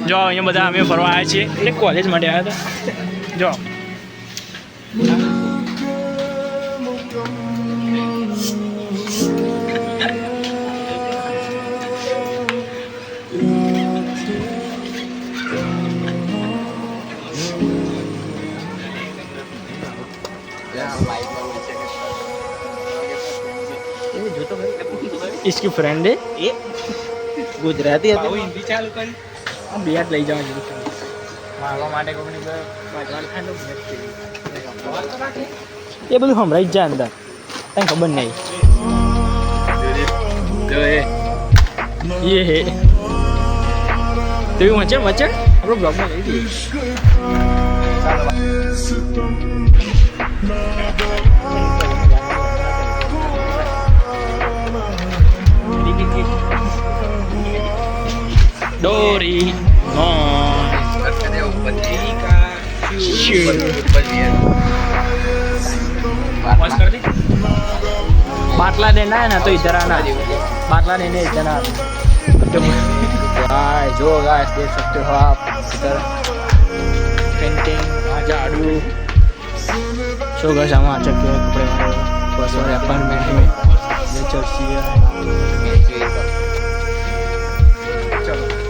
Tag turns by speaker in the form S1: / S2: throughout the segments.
S1: જો અહીંયા બધા અમે ફરવા આવ્યા છીએ એટલે કોલેજ માટે આવ્યા હતા જો इसकी फ्रेंड है ये गुजराती है हिंदी चालू કરી हम बियाट લઈ જવા જેવું છે મારવા માટે કોકની બાજવાલ ખાંડો એ બધું હમણાં જ જાય અંદર તને ખબર નહીં ये है तो ये मचे मचे આપણો બ્લોગમાં લઈ દઈએ Doraemon. बाटला देना है ना तो इधर आना बाटला देने इधर आना जो गाइस देख सकते हो आप इधर पेंटिंग झाड़ू शो गाइस हम आ चुके हैं कपड़े बस और अपार्टमेंट में ये चर्ची है चलो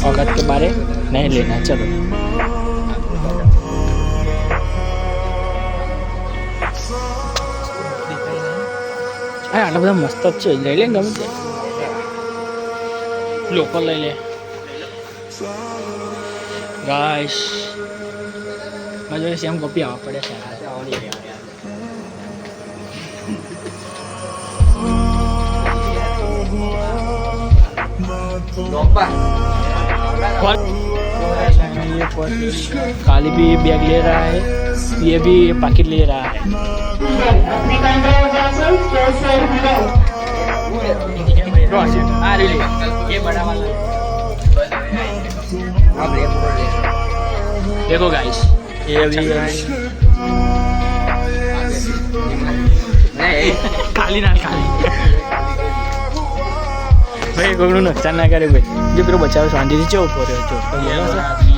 S1: औकात के बारे नहीं लेना चलो आटला બધા મસ્ત જ છે લઈ લે ગમે તે લોકલ લઈ લે ગાઈસ મજો સેમ કોપી આવવા પડે છે काली भी बैग ले रहा है ये भी पैकेट ले रहा है देखो गाइस ये भी खाली ना खाली भाई कोई नुकसान ना करे भाई जो फिर बचाओ शांति से चुप हो रहे हो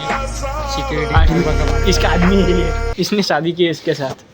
S1: सिक्योरिटी इसका आदमी है ये इसने शादी की इसके साथ